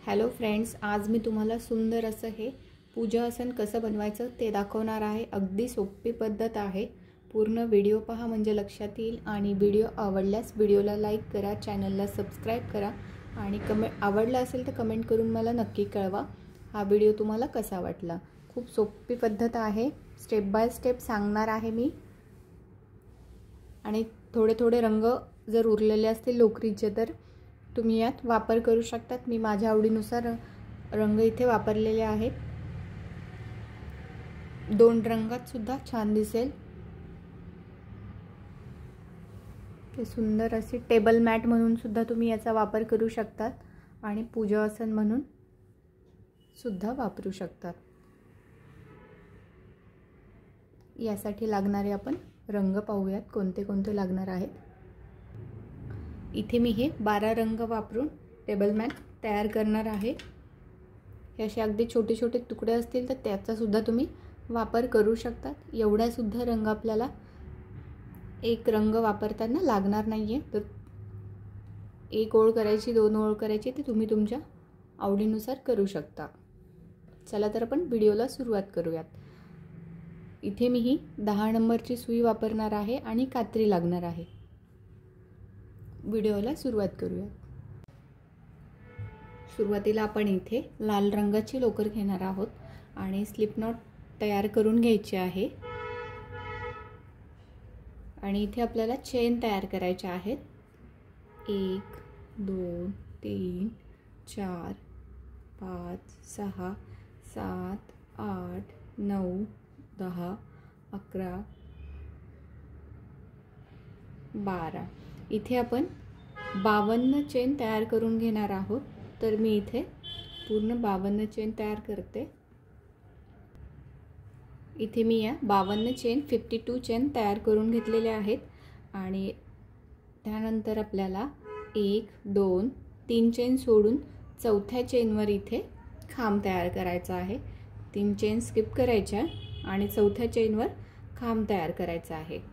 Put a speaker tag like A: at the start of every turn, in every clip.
A: Hello friends, आज मी तुम्हाला सुंदर असं हे पूजा आसन कसं बनवायचं ते दाखवणार आहे। अगदी सोपी पद्धत आहे। पूर्ण व्हिडिओ पहा म्हणजे लक्षात येईल। आणि व्हिडिओ आवडल्यास व्हिडिओला लाईक करा, चॅनलला सबस्क्राइब करा आणि आवडला असेल तर कमेंट करून मला नक्की कळवा हा व्हिडिओ तुम्हाला कसा वाटला। खूप सोपी पद्धत आहे, स्टेप बाय स्टेप सांगणार आहे मी। आणि थोडे थोडे रंग जर उरलेले असतील लोकरीचे तर तुम्ही यात वापर करू शकतात। मी माझ्या आवडीनुसार रंग इथे वापरलेले आहेत। दोन रंगात सुद्धा छान दिसेल। ते सुंदर असे टेबल मॅट म्हणून सुद्धा तुम्ही याचा वापर करू शकतात आणि पूजा आसन म्हणून सुद्धा वापरू शकतात। यासाठी लागणारे आपण रंग पाहूयात कोणते कोणते लागणार आहेत। इथे मी हे 12 रंग वापरून टेबल मॅट तयार करणार आहे। हे असे अगदी छोटे छोटे तुकडे असतील तर त्याचा सुद्धा तुम्ही वापर करू शकतात। एवढा सुद्धा रंग आपल्याला एक रंग वापरताना लागणार नाहीये। तर एक ओळ करायची, दोन ओळ करायची ते तुम्ही तुमच्या आवडीनुसार करू शकता। चला तर आपण व्हिडिओला सुरुवात करूयात। इथे मी ही 10 नंबरची सुई वापरणार आहे आणि कात्री लागणार आहे। व्हिडिओला सुरुवात करूया। सुरुवातीला आपण इथे लाल रंगाची लोकर घेणार आहोत आणि स्लिप नॉट तयार करून घ्यायची आहे। आणि इथे आपल्याला चेन तयार करायच्या आहेत। 1 2 3 4 5 6 7 8 9 10 11 12 इथे आपण 52 चेन तयार करून घेणार आहोत। तर मी इथे पूर्ण 52 चेन तयार करते। इथे मी या 52 चेन 52 चेन तयार करून घेतलेले आहेत। आणि त्यानंतर आपल्याला 1 2 3 चेन सोडून चौथ्या चेनवर इथे खांब तयार करायचा आहे। 3 चेन स्किप करायच्या आणि चौथ्या चेनवर खांब तयार करायचा आहे।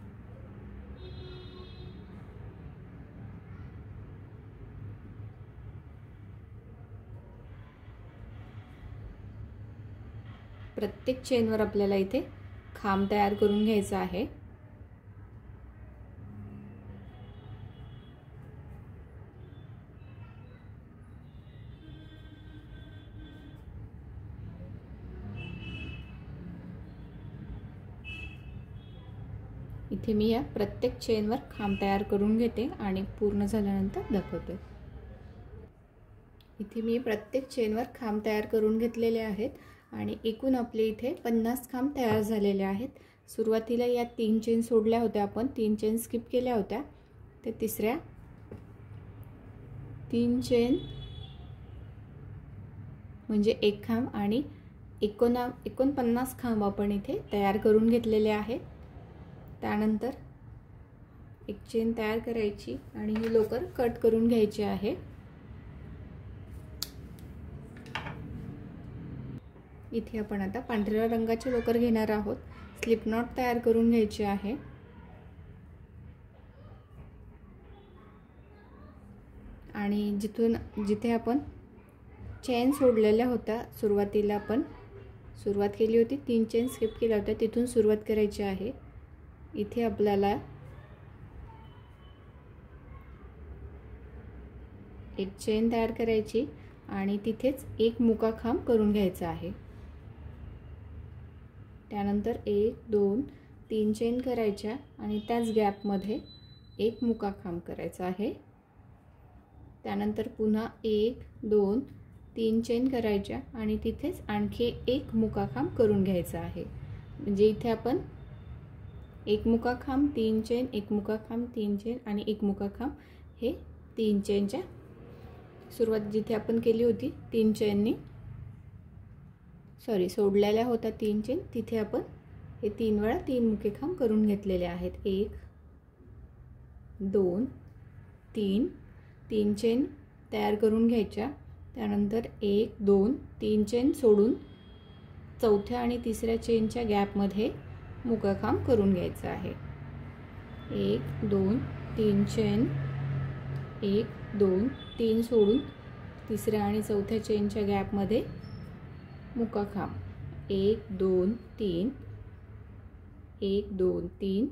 A: प्रत्येक चेनवर आपल्याला इथे खांब तयार करून घ्यायचा आहे। इथे मी या प्रत्येक चेनवर खांब तयार करून घेते आणि पूर्ण झाल्यानंतर दाखवते। इथे मी प्रत्येक चेनवर खांब तयार करून घेतलेले आहेत आणि एकूण आपले इथे 50 खांब तयार झालेले आहेत। सुरुवातीला या 3 चेन सोडल्या होत्या, आपण 3 चेन स्किप केल्या होत्या। ते तिसऱ्या 3 चेन म्हणजे एक खांब आणि 49 खांब आपण इथे तयार करून घेतलेले आहेत। त्यानंतर एक चेन तयार करायची आणि ही लोकर कट करून घ्यायची आहे। इथे आपण आता पांढऱ्या रंगाची लोकर घेणार आहोत। स्लिप नॉट तयार करून घ्यायची आहे। आणि जिथे आपण चेन सोडलेल्या होत्या, सुरुवातीला आपण सुरुवात केली होती, 3 चेन स्किप केल्या होत्या, तिथून सुरुवात करायची आहे। इथे आपल्याला एक चेन तयार करायची आणि तिथेच एक मुका खांब करून घ्यायचा आहे। त्यानंतर 1 2 3 चेन करायच्या आणि त्याच गॅपमध्ये एक मुका खांब करायचा आहे। त्यानंतर पुन्हा 1 2 3 चेन करायच्या आणि तिथेच आणखी एक मुका खांब करून घ्यायचा आहे। म्हणजे इथे आपण एक मुका खांब 3 चेन, एक मुका खांब 3 चेन आणि एक मुका खांब हे 3 चेनच्या सुरुवात जिथे आपण केली होती 3 चेननी सोडलेल्या होत्या 3 चेन, तिथे आपण हे 3 वेळा 3 मुके खांब करून घेतलेले आहेत। 1 2 3 3 चेन तयार करून घ्यायच्या। त्यानंतर 1 2 3 चेन सोडून चौथ्या आणि तिसऱ्या चेनच्या गॅपमध्ये मुका खांब करून घ्यायचा आहे। 1 2 3 चेन, 1 2 3 सोडून तिसऱ्या आणि चौथ्या चेनच्या गॅपमध्ये मुका खांब, 1 2 3, 1 2 3,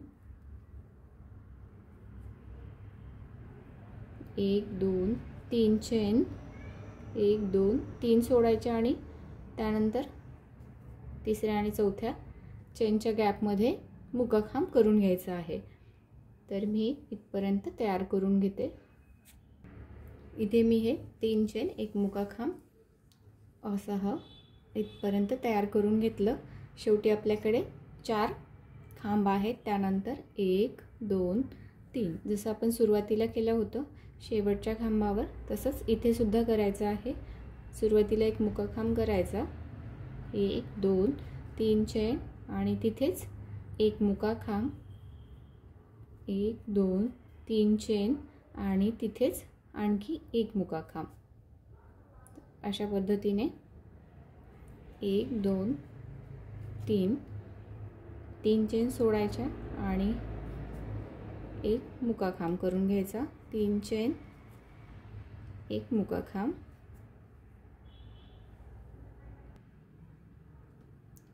A: 1 2 3 चेन, 1 2 3 सोडायचे आणि त्यानंतर तिसऱ्या आणि चौथ्या चेनच्या गॅपमध्ये मुका खांब करून घ्यायचा आहे. तर मी इथपर्यंत तयार करून घेते. इथे मी हे 3 चेन 1 मुका खांब असं इथपर्यंत तयार करून घेतलं. शेवटी आपल्याकडे 4 खांब आहेत. त्यानंतर 1 2 3 जसं आपण सुरुवातीला केलं होतं शेवटच्या खांबावर तसंच इथे सुद्धा करायचं आहे. सुरुवातीला 1 मुका खांब करायचा, 1 2 3 चेन आणि तिथेच 1 मुका खांब, 1 2 3 चेन आणि तिथेच आणखी 1 मुका खांब. अशा पद्धतीने 1 2 3 3 चेन सोडायच्या आणि 1 मुका खांब करून घ्यायचा, 3 चेन 1 मुका खांब,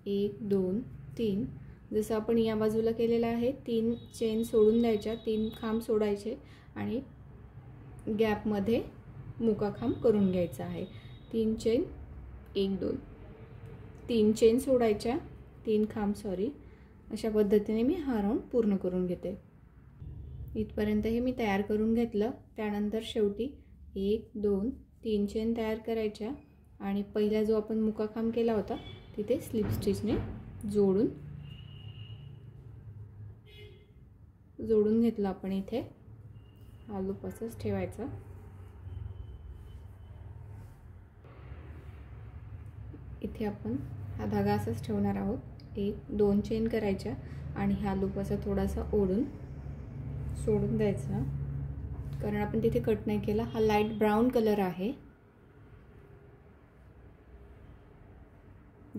A: 1 2 3 जसं आपण या बाजूला केलेलं आहे. 3 चेन सोडून द्यायच्या, 3 खांब सोडायचे आणि गॅपमध्ये मुका खांब करून घ्यायचा आहे. 3 चेन 1 2 3 चेन सोडायच्या, 3 खांब अशा पद्धतीने मी हा राऊंड पूर्ण करून घेते. इथपर्यंत हे मी तयार करून घेतलं. त्यानंतर शेवटी 1 2 3 चेन तयार करायच्या आणि पहिला जो आपण मुका खांब केला होता तिथे स्लिप स्टिचने जोडून घेतलं आपण. इथे हा लूप असंच ठेवायचा. इथे आपण हा धागा असाच ठेवणार आहोत. 1 2 चेन करायच्या आणि हा लूप असा थोडासा ओढून सोडून द्यायचा, कारण आपण तिथे कट नाही केला. हा लाईट ब्राऊन कलर आहे.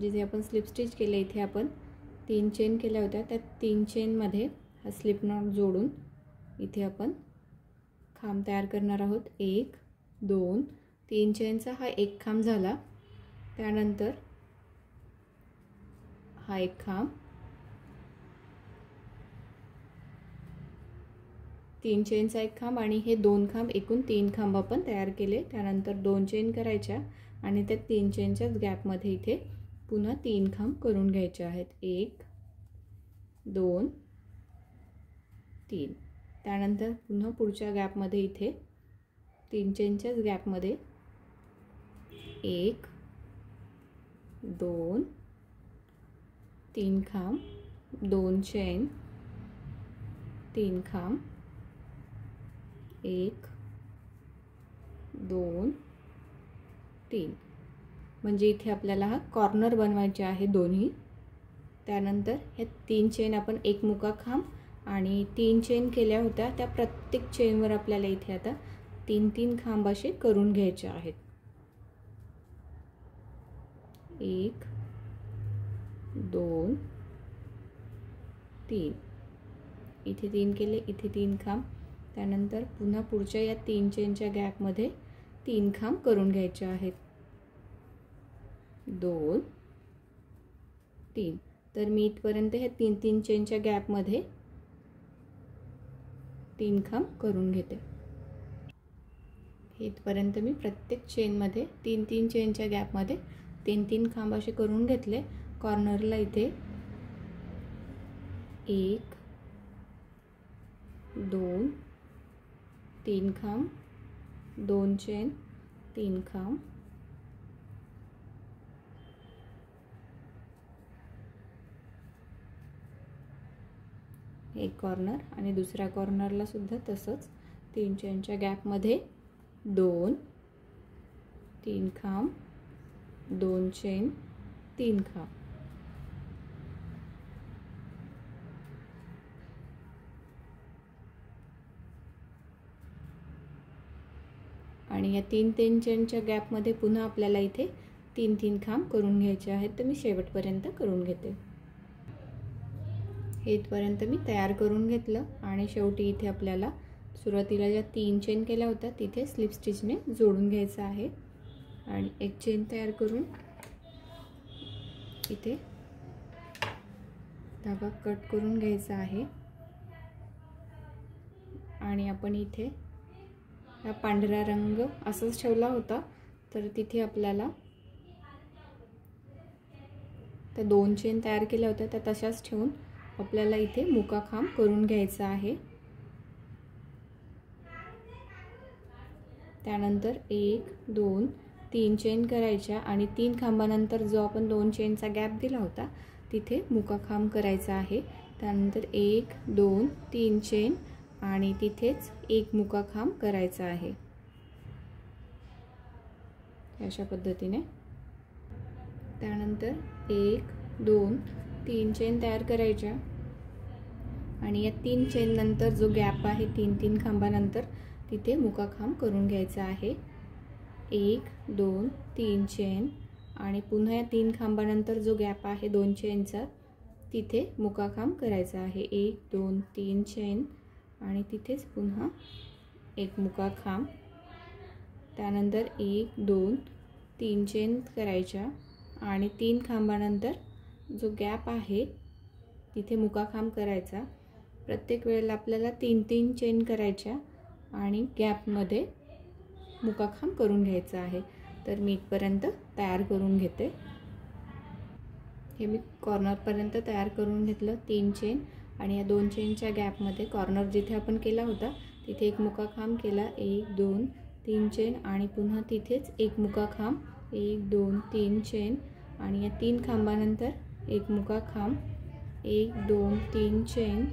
A: जिथे आपण स्लिप स्टिच केले इथे आपण 3 चेन केल्या होत्या. त्या 3 चेनमध्ये हा स्लिप नॉट जोडून इथे आपण खांब तयार करणार आहोत. 1 2 3 चेनचा हा 1 खांब झाला. त्यानंतर हा 1 खांब, 3 चेनचा 1 खांब आणि हे 2 खांब, एकूण 3 खांब आपण तयार केले. त्यानंतर 2 चेन करायच्या आणि त्या 3 चेनच्याच गॅपमध्ये इथे पुन्हा 3 खांब करून घ्यायचे आहेत. 1 2 3. त्यानंतर पुन्हा पुढच्या गॅपमध्ये इथे 3 चेनच्याच गॅपमध्ये 1 2 3 खांब, 2 चेन, 3 खांब, 1 2 3. म्हणजे इथे आपल्याला हा कॉर्नर बनवायचे आहे दोन्ही. त्यानंतर हे 3 चेन आपण 1 मुका खांब आणि 3 चेन केल्या होत्या त्या प्रत्येक चेनवर आपल्याला इथे आता 3 3 खांब असे करून घ्यायचे आहेत. 1 2 3. इथे 3 केले, इथे 3 खांब. त्यानंतर पुन्हा पुढच्या या 3 चेनच्या गॅपमध्ये 3 खांब करून घ्यायचे आहेत. 2 3. तर मी इथपर्यंत हे 3 3 चेनच्या गॅपमध्ये 3 खांब करून घेते. इथपर्यंत मी प्रत्येक चेनमध्ये 3 3 चेनच्या गॅपमध्ये 3 3 खांब असे करून घेतले. कॉर्नरला इथे 1 2 3 खांब, 2 चेन, 3 खांब, एक कॉर्नर आणि दुसऱ्या कॉर्नरला सुद्धा तसंच 3 चेनच्या गॅपमध्ये 2 3 खांब, 2 चेन, 3 खांब. आणि या 3 3 चेनच्या गॅपमध्ये पुन्हा आपल्याला इथे 3 3 खांब करून घ्यायचे आहेत. तर मी शेवटपर्यंत करून घेते. हे इथपर्यंत मी तयार करून घेतलं आणि शेवटी इथे आपल्याला सुरुवातीला ज्या 3 चेन केल्या होत्या तिथे स्लिप स्टिचने जोडून घ्यायचं आहे. आणि एक चेन तयार करून इथे धागा कट करून घ्यायचा आहे आणि आपण इथे हा पांढरा रंग असंच ठेवला होता, तर तिथे आपल्याला त्या 2 चेन तयार केल्या होत्या त्या तशाच ठेवून आपल्याला इथे मुकाखांब करून घ्यायचा आहे। त्यानंतर 1 2 3 चेन करायच्या आणि 3 खांबानंतर जो आपण 2 चेनचा गॅप दिला होता तिथे मुकाखांब करायचा आहे। त्यानंतर 1 2 3 चेन आणि तिथेच एक मुकाखांब करायचा आहे अशा पद्धतीने। त्यानंतर 1 2 3 चेन तयार करायच्या आणि या 3 चेन नंतर जो गॅप आहे 3 खांबानंतर तिथे मुकाखांब करून घ्यायचा आहे। 1 2 3 चेन आणि पुन्हा या 3 खांबानंतर जो गॅप आहे 2 चेनचा तिथे मुकाखांब करायचा आहे। 1 2 3 चेन आणि तिथेच पुन्हा एक मुकाखांब। त्यानंतर 1 2 3 चेन करायच्या आणि 3 खांबानंतर जो गॅप आहे तिथे मुकाखांब करायचा। प्रत्येक वेळेला आपल्याला 3 चेन करायच्या आणि गॅपमध्ये मुकाखांब करून घ्यायचा आहे। तर मी इथपर्यंत तयार करून घेते। हे मी कॉर्नरपर्यंत तयार करून घेतलं। 3 चेन आणि या 2 चेनच्या गॅपमध्ये कॉर्नर जिथे आपण केला होता तिथे एक मुकाखांब केला। 1 2 3 चेन आणि पुन्हा तिथेच एक मुकाखांब। 1 2 3 चेन आणि या 3 खांबानंतर एक मुकाखांब। 1 2 3 चेन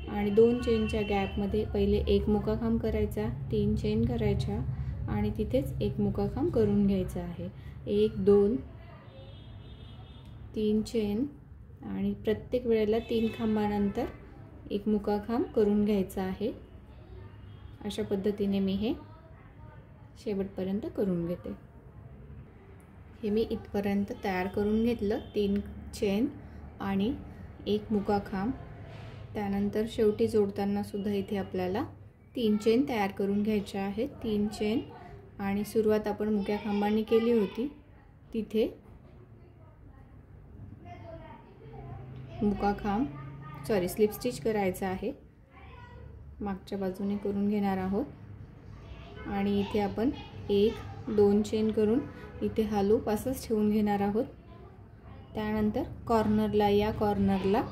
A: आणि 2 चेनच्या गॅपमध्ये पहिले एक मुकाखांब करायचा, 3 चेन करायच्या आणि तिथेच एक मुकाखांब करून घ्यायचा आहे। 1 2 3 चेन आणि प्रत्येक वेळेला 3 खांबानंतर एक मुकाखांब करून घ्यायचा आहे। अशा पद्धतीने मी हे शेवटपर्यंत करून घेते। हे मी इथपर्यंत तयार करून घेतलं। 3 चेन आणि एक मुकाखांब। त्यानंतर शेवटी जोडताना सुद्धा इथे आपल्याला 3 चेन तयार करून घ्यायच्या आहेत। 3 चेन आणि सुरुवात आपण मुक्या खांबांनी केली होती तिथे मुकाखांब स्लिप स्टिच करायचा आहे। मागच्या बाजूने करून घेणार आहोत आणि इथे आपण 1 2 चेन करून इथे हा लूप असंच ठेवून घेणार आहोत। त्यानंतर कॉर्नरला या कॉर्नरला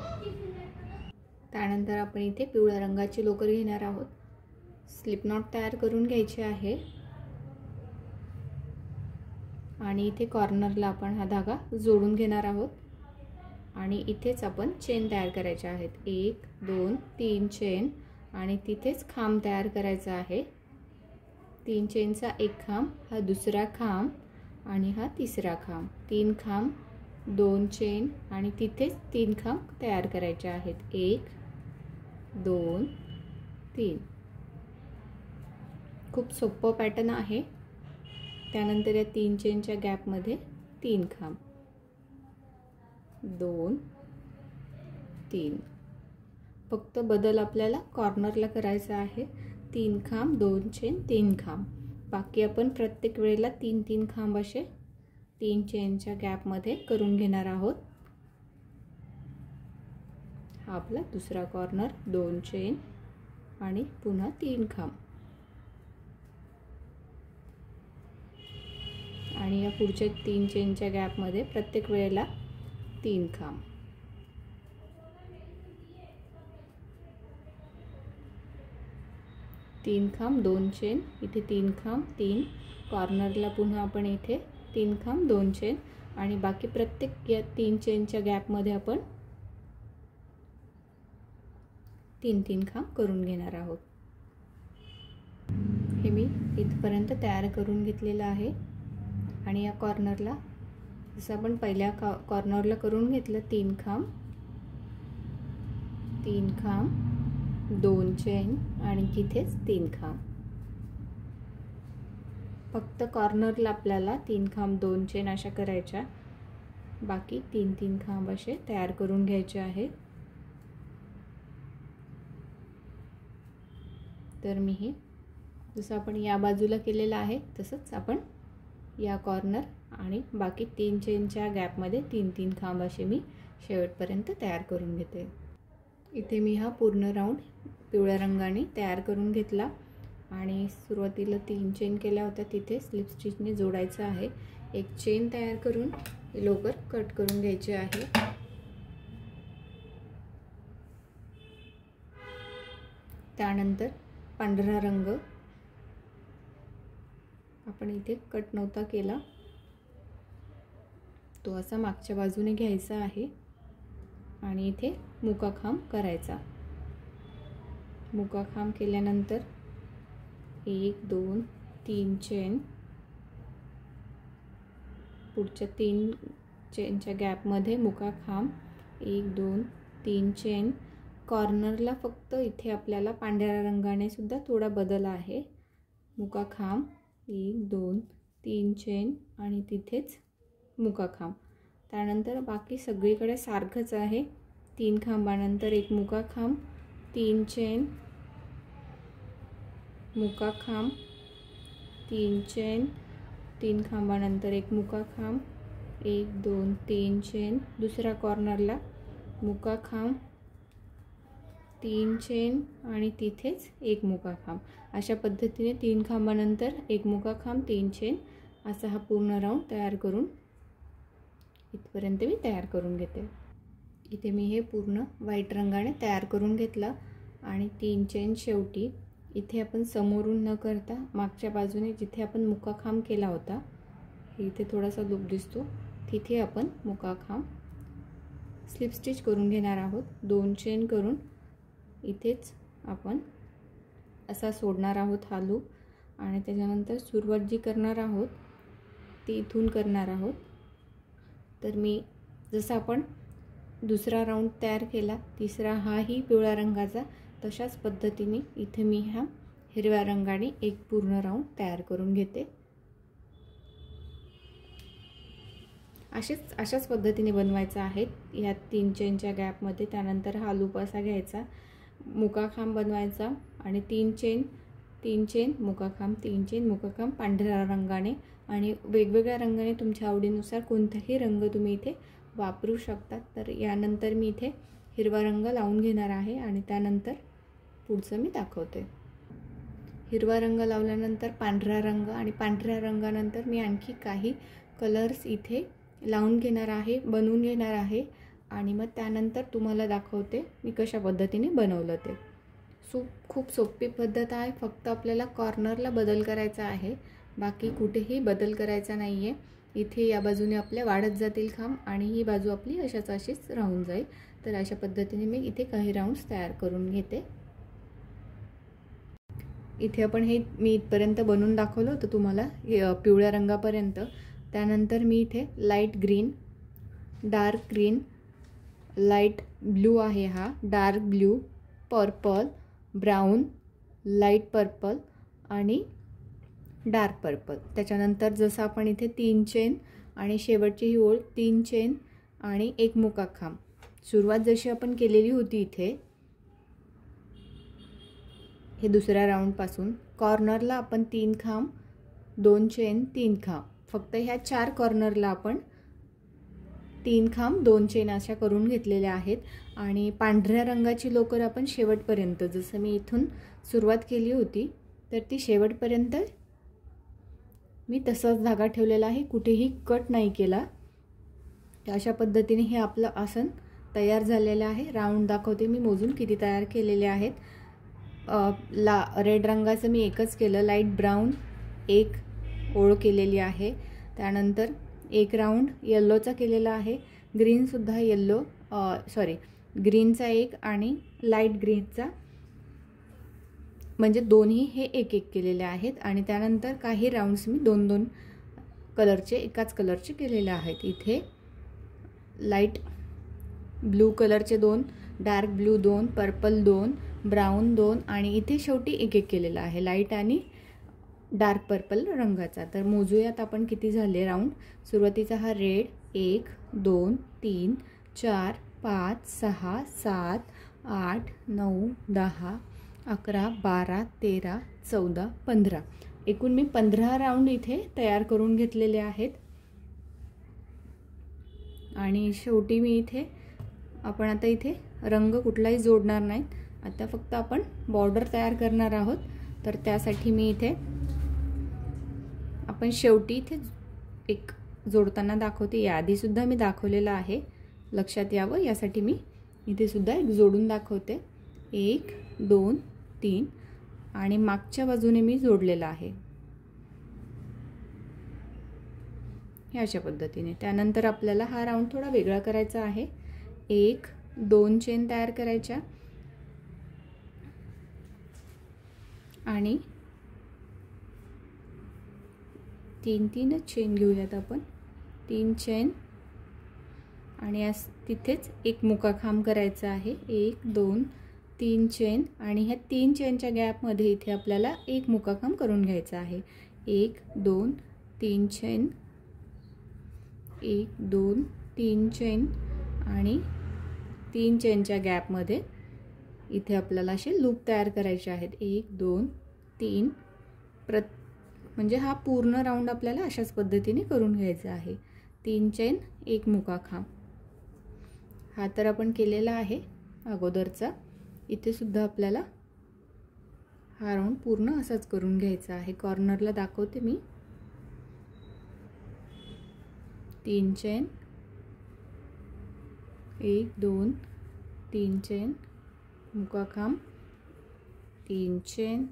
A: त्यानंतर आपण इथे पिवळ्या रंगाची लोकर घेणार आहोत। स्लिप नॉट तयार करून घ्यायचे आहे आणि इथे कॉर्नरला आपण हा धागा जोडून घेणार आहोत आणि इथेच आपण चेन तयार करायच्या आहेत। 1 2 3 चेन आणि तिथेच खांब तयार करायचा आहे। 3 चेनचा एक खांब, हा दुसरा खांब आणि हा तिसरा खांब। 3 खांब 2 चेन आणि तिथेच 3 खांब तयार करायचे आहेत। 1 2 3। खूप सोपं पॅटर्न आहे। त्यानंतर या 3 चेनच्या गॅपमध्ये 3 खांब 2 3। फक्त बदल आपल्याला कॉर्नरला करायचा आहे। 3 खांब 2 चेन 3 खांब। बाकी आपण प्रत्येक वेळेला 3 खांब असे 3 चेनच्या गॅपमध्ये करून घेणार आहोत। हा आपला दुसरा कॉर्नर 2 चेन आणि पुन्हा 3 खांब आणि या पुढच्या 3 चेनच्या गॅपमध्ये प्रत्येक वेळेला 3 खांब। तीन खांब 2 चेन, इथे 3 खांब 3, कॉर्नरला पुन्हा आपण इथे 3 खांब 2 चेन आणि बाकी प्रत्येक या 3 चेनच्या गॅपमध्ये आपण 3 खांब करून घेणार आहोत। हे मी इथपर्यंत तयार करून घेतलेलं आहे आणि या कॉर्नरला जसं आपण पहिल्या कॉर्नरला करून घेतलं 3 खांब 2 चेन आणि तिथेच 3 खांब। फक्त कॉर्नरला आपल्याला 3 खांब 2 चेन अशा करायच्या, बाकी 3 खांब असे तयार करून घ्यायचे आहेत। तर मी हे जसं आपण या बाजूला केलेलं आहे तसंच आपण या कॉर्नर आणि बाकी 3 चेनच्या गॅपमध्ये 3-3 खांब असे मी शेवटपर्यंत तयार करून घेते। इथे मी हा पूर्ण राऊंड पिवळ्या रंगाने तयार करून घेतला आणि सुरुवातीला 3 चेन केल्या होत्या तिथे स्लिप स्टिचने जोडायचं आहे। एक चेन तयार करून लवकर कट करून घ्यायचे आहे। त्यानंतर पांढरा रंग आपण इथे कट नव्हता केला, तो असा मागच्या बाजूने घ्यायचा आहे आणि इथे मुकाखांब करायचा। मुकाखांब केल्यानंतर 1 2 3 चेन, पुढच्या 3 चेनच्या गॅपमध्ये मुकाखांब 1 2 3 चेन। कॉर्नरला फक्त इथे आपल्याला पांढऱ्या रंगाने सुद्धा थोडा बदल आहे। मुकाखांब 1 2 3 चेन आणि तिथेच मुकाखांब। त्यानंतर बाकी सगळीकडे सारखंच आहे। 3 खांबानंतर एक मुकाखांब, 3 चेन, मुकाखांब, 3 चेन, 3 खांबानंतर एक मुकाखांब, 1 2 3 चेन। दुसऱ्या कॉर्नरला मुकाखांब, 3 चेन आणि तिथेच एक मुकाखांब। अशा पद्धतीने 3 खांबानंतर एक मुकाखांब, 3 चेन असा हा पूर्ण राऊंड तयार करून इथपर्यंत मी तयार करून घेते। इथे मी हे पूर्ण व्हाईट रंगाने तयार करून घेतला आणि 3 चेन शेवटी इथे आपण समोरून न करता मागच्या बाजूने जिथे आपण मुकाखांब केला होता, इथे थोडासा लूप दिसतो, तिथे आपण मुकाखांब स्लिप स्टिच करून घेणार आहोत। 2 चेन करून इथेच आपण असा सोडणार आहोत हा लूप आणि त्याच्यानंतर सुरुवात जी करणार आहोत ती इथून करणार आहोत। तर मी जसं आपण दुसरा राऊंड तयार केला, तिसरा हाही पिवळ्या रंगाचा, तशाच पद्धतीने इथे मी हा हिरव्या रंगाने एक पूर्ण राऊंड तयार करून घेते। अशाच पद्धतीने बनवायचा आहे या 3 चेनच्या गॅपमध्ये। त्यानंतर हा लूप असा घ्यायचा, मुकाखांब बनवायचा आणि 3 चेन मुकाखांब, 3 चेन मुकाखांब पांढऱ्या रंगाने आणि वेगवेगळ्या रंगाने तुमच्या आवडीनुसार कोणताही रंग तुम्ही इथे वापरू शकता। तर यानंतर मी इथे हिरवा रंग लावून घेणार आहे आणि त्यानंतर पुढचं मी दाखवते। हिरवा रंग लावल्यानंतर पांढरा रंग आणि पांढऱ्या रंगानंतर मी आणखी काही कलर्स इथे लावून घेणार आहे, बनवून घेणार आहे आणि मग त्यानंतर तुम्हाला दाखवते मी कशा पद्धतीने बनवलं ते। खूप सोपी पद्धत आहे, फक्त आपल्याला कॉर्नरला बदल करायचा आहे, बाकी कुठेही बदल करायचा नाही आहे। इथे या बाजूने आपल्या वाढत जातील खांब आणि ही बाजू आपली अशीच राहून जाईल। तर अशा पद्धतीने मी इथे काही राऊंड्स तयार करून घेते। इथे आपण मी इथपर्यंत बनवून दाखवलं होतं तुम्हाला पिवळ्या रंगापर्यंत। त्यानंतर मी इथे light green, dark green, light blue आहे हा, dark blue, purple, brown, light purple आणि डार्क पर्पल। त्याच्यानंतर जसं आपण इथे 3 चेन आणि शेवटची ही ओळ 3 चेन आणि एक मुकाखांब, सुरुवात जशी आपण केलेली होती इथे हे दुसऱ्या राऊंडपासून कॉर्नरला आपण 3 खांब, 2 चेन, 3 खांब, फक्त ह्या 4 कॉर्नरला आपण 3 खांब 2 चेन अशा करून घेतलेल्या आहेत आणि पांढऱ्या रंगाची लोकर आपण शेवटपर्यंत, जसं मी इथून सुरुवात केली होती तर ती शेवटपर्यंत मी तसाच धागा ठेवलेला आहे, कुठेही कट नाही केला। अशा पद्धतीने हे आपलं आसन तयार झालेलं आहे। राऊंड दाखवते मी मोजून किती तयार केलेले आहेत। रेड रंगाचं मी एकच केलं, लाईट ब्राऊन एक ओळ केलेली आहे, त्यानंतर एक राऊंड येल्लोचा केलेला आहे, ग्रीनसुद्धा ग्रीनचा एक आणि लाईट ग्रीनचा, म्हणजे दोन्ही हे एक केलेले आहेत आणि त्यानंतर काही राऊंड्स मी 2-2 कलरचे एकाच कलरचे केलेले आहेत। इथे लाईट ब्लू कलरचे 2, डार्क ब्लू 2, पर्पल 2, ब्राउन 2 आणि इथे शेवटी एक केलेला आहे लाईट आणि डार्क पर्पल रंगाचा। तर मोजूयात आपण किती झाले राऊंड। सुरुवातीचा हा रेड 1 2 3 4 5 6 7 8 9 10 11 12 13 14 15 एकूण मी 15 राऊंड इथे तयार करून घेतलेले आहेत. आणि शेवटी मी इथे आपण आता इथे रंग कुठलाही जोडणार नाहीत. आता फक्त आपण बॉर्डर तयार करणार आहोत. तर त्यासाठी मी इथे आपण शेवटी इथे एक जोडताना दाखवते. याआधी सुद्धा मी दाखवलेलं आहे, लक्षात यावं यासाठी मी इथे सुद्धा एक जोडून दाखवते. 1 2 3 आणि मागच्या बाजूने मी जोडलेला आहे हे अशा पद्धतीने. त्यानंतर आपल्याला हा राऊंड थोडा वेगळा करायचा आहे. 1 2 चेन तयार करायच्या आणि 3 चेन घेऊयात आपण. 3 चेन आणि तिथेच एक मुकाखांब करायचा आहे. 1 2 3 चेन आणि ह्या 3 चेनच्या गॅपमध्ये इथे आपल्याला एक मुकाखांब करून घ्यायचा आहे. 1 2 3 चेन, 1 2 3 चेन आणि 3 चेनच्या गॅपमध्ये इथे आपल्याला असे लूप तयार करायचे आहेत. 1 2 3 म्हणजे हा पूर्ण राऊंड आपल्याला अशाच पद्धतीने करून घ्यायचा आहे. 3 चेन एक मुकाखांब. हा तर आपण केलेला आहे अगोदरचा. इथे सुद्धा आपल्याला हा राऊंड पूर्ण असाच करून घ्यायचा आहे. कॉर्नरला दाखवते मी. 3 चेन, 1 2 3 चेन मुकाखांब, 3 चेन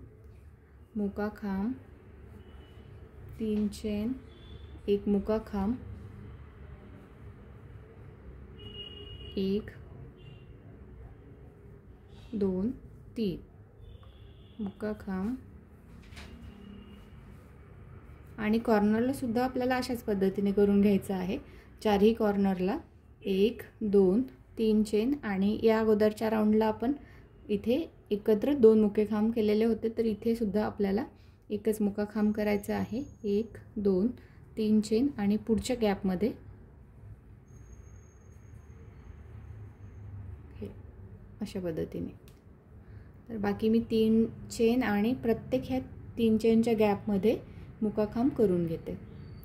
A: मुकाखांब, 3 चेन एक मुकाखांब, 1 2 3 मुकाखांब. आणि कॉर्नरला सुद्धा आपल्याला अशाच पद्धतीने करून घ्यायचं आहे. चारही कॉर्नरला 1 2 3 चेन आणि या अगोदरच्या राऊंडला आपण इथे एकत्र 2 मुकेखांब केलेले होते. तर इथे सुद्धा आपल्याला एकच मुकाखांब करायचा आहे. 1 2 3 चेन आणि पुढच्या गॅपमध्ये हे अशा पद्धतीने. तर बाकी मी 3 चेन आणि प्रत्येक ह्या 3 चेनच्या गॅपमध्ये मुकाखांब करून घेते.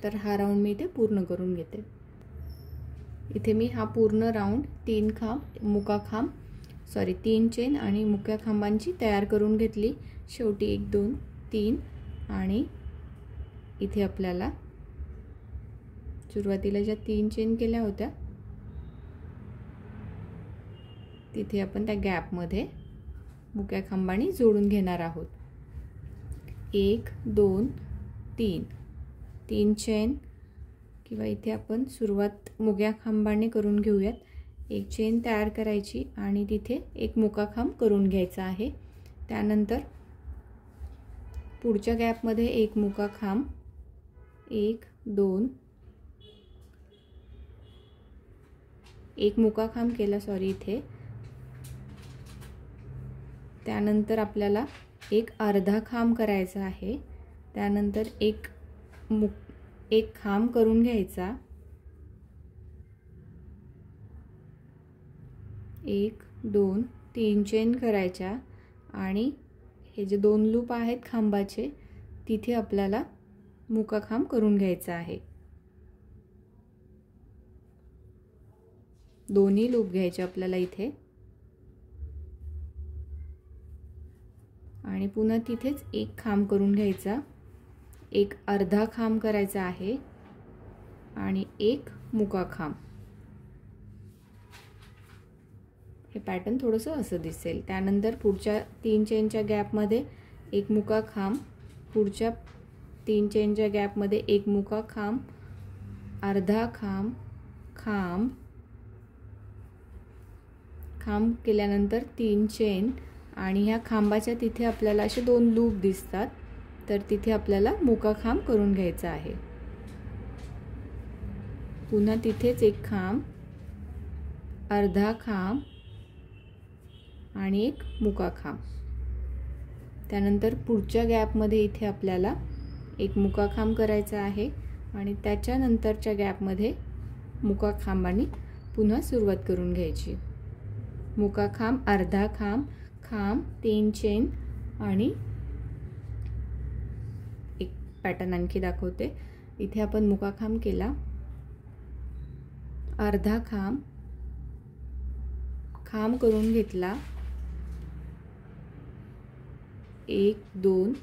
A: तर हा राऊंड मी इथे पूर्ण करून घेते. इथे मी हा पूर्ण राऊंड 3 चेन आणि मुक्याखांबांची तयार करून घेतली. शेवटी 1 2 3 आणि इथे आपल्याला सुरुवातीला ज्या 3 चेन केल्या होत्या तिथे आपण त्या गॅपमध्ये मुक्याखांबांनी जोडून घेणार आहोत. 1 2 3 चेन किंवा इथे आपण सुरुवात मुक्याखांबांनी करून घेऊयात. एक चेन तयार करायची आणि तिथे एक मुकाखांब करून घ्यायचा आहे. त्यानंतर पुढच्या गॅपमध्ये एक मुकाखांब, 1 2 एक मुकाखांब केला इथे. त्यानंतर आपल्याला एक अर्धा खांब करायचा आहे. त्यानंतर एक खांब करून घ्यायचा. 1 2 3 चेन करायच्या आणि हे जे 2 लूप आहेत खांबाचे तिथे आपल्याला मुकाखांब करून घ्यायचा आहे. दोन्ही लूप घ्यायचे आपल्याला इथे आणि पुन्हा तिथेच एक खांब करून घ्यायचा. एक अर्धा खांब करायचा आहे आणि एक मुकाखांब. हे पॅटर्न थोडंसं असं दिसेल. त्यानंतर पुढच्या 3 चेनच्या गॅपमध्ये एक मुकाखांब, पुढच्या 3 चेनच्या गॅपमध्ये एक मुकाखांब, अर्धा खांब, खांब केल्यानंतर 3 चेन आणि ह्या खांबाच्या तिथे आपल्याला असे 2 लूप दिसतात. तर तिथे आपल्याला मुकाखांब करून घ्यायचा आहे. पुन्हा तिथेच एक खांब, अर्धा खांब आणि एक मुकाखांब. त्यानंतर पुढच्या गॅपमध्ये इथे आपल्याला एक मुकाखांब करायचा आहे आणि त्याच्यानंतरच्या गॅपमध्ये मुकाखांबांनी पुन्हा सुरुवात करून घ्यायची. मुकाखांब, अर्धा खांब, 3 चेन आणि एक पॅटर्न आणखी दाखवते. इथे आपण मुकाखांब केला, अर्धा खांब करून घेतला, 1 2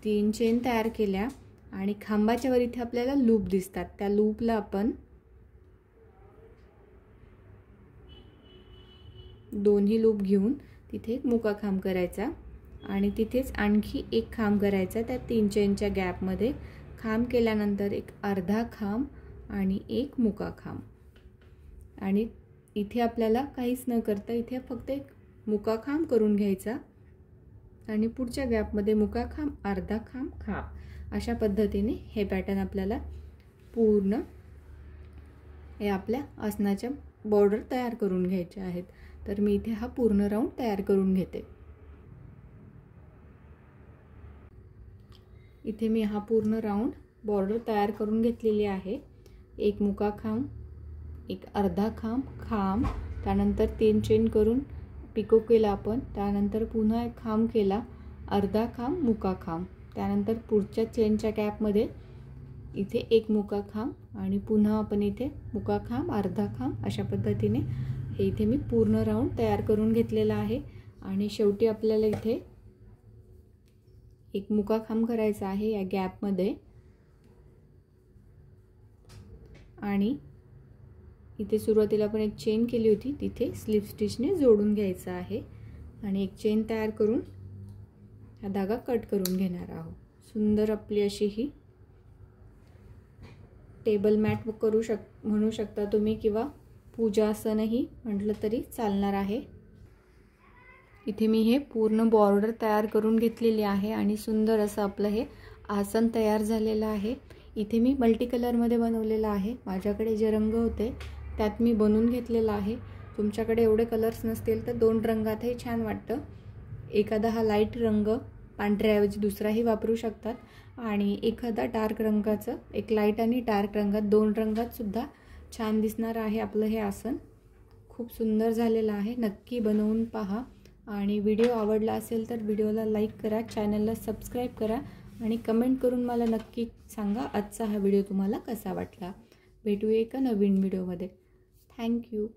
A: 3 चेन तयार केल्या आणि खांबाच्या वर इथे आपल्याला लूप दिसतात. त्या लूपला आपण दोन्ही लूप घेऊन तिथे एक मुकाखांब करायचा आणि तिथेच आणखी एक खांब करायचा. त्या 3 चेनच्या गॅपमध्ये खांब केल्यानंतर एक अर्धा खांब आणि एक मुकाखांब. आणि इथे आपल्याला काहीच न करता इथे फक्त एक मुकाखांब करून घ्यायचा आणि पुढच्या गॅपमध्ये मुकाखांब, अर्धा खांब, खांब. अशा पद्धतीने हे पॅटर्न आपल्याला पूर्ण हे आपल्या आसनाच्या बॉर्डर तयार करून घ्यायचे आहेत. तर मी इथे हा पूर्ण राऊंड तयार करून घेते. इथे मी हा पूर्ण राऊंड बॉर्डर तयार करून घेतलेली आहे. एक मुकाखांब, एक अर्धा खांब, खांब, त्यानंतर 3 चेन करून पिको केला आपण, त्यानंतर पुन्हा एक खांब केला, अर्धा खांब, मुकाखांब, त्यानंतर पुढच्या चेनच्या गॅपमध्ये इथे एक मुकाखांब आणि पुन्हा आपण इथे मुकाखांब, अर्धा खांब. अशा पद्धतीने हे इथे मी पूर्ण राऊंड तयार करून घेतलेला आहे. आणि शेवटी आपल्याला इथे एक मुकाखांब करायचा आहे या गॅपमध्ये आणि इथे सुरुवातीला आपण एक चेन केली होती तिथे स्लिप स्टिचने जोडून घ्यायचा आहे आणि एक चेन तयार करून हा धागा कट करून घेणार आहोत. सुंदर आपली अशी ही टेबल मॅट म्हणू शकता तुम्ही किंवा पूजासनही म्हटलं तरी चालणार आहे. इथे मी हे पूर्ण बॉर्डर तयार करून घेतलेली आहे आणि सुंदर असं आपलं हे आसन तयार झालेलं आहे. इथे मी मल्टी कलरमध्ये बनवलेलं आहे. माझ्याकडे जे रंग होते त्यात मी बनवून घेतलेलं आहे. तुमच्याकडे एवढे कलर्स नसतील तर 2 रंगातही छान वाटतं. एखादा हा लाईट रंग पांढऱ्याऐवजी दुसराही वापरू शकतात आणि एखादा डार्क रंगाचं, एक लाईट आणि डार्क रंगात, 2 रंगात सुद्धा छान दिसणार आहे आपलं हे आसन. खूप सुंदर झालेलं आहे. नक्की बनवून पहा आणि व्हिडिओ आवडला असेल तर व्हिडिओला लाईक करा, चॅनलला सबस्क्राईब करा आणि कमेंट करून मला नक्की सांगा आजचा हा व्हिडिओ तुम्हाला कसा वाटला. भेटूया एका नवीन व्हिडिओमध्ये. थँक्यू.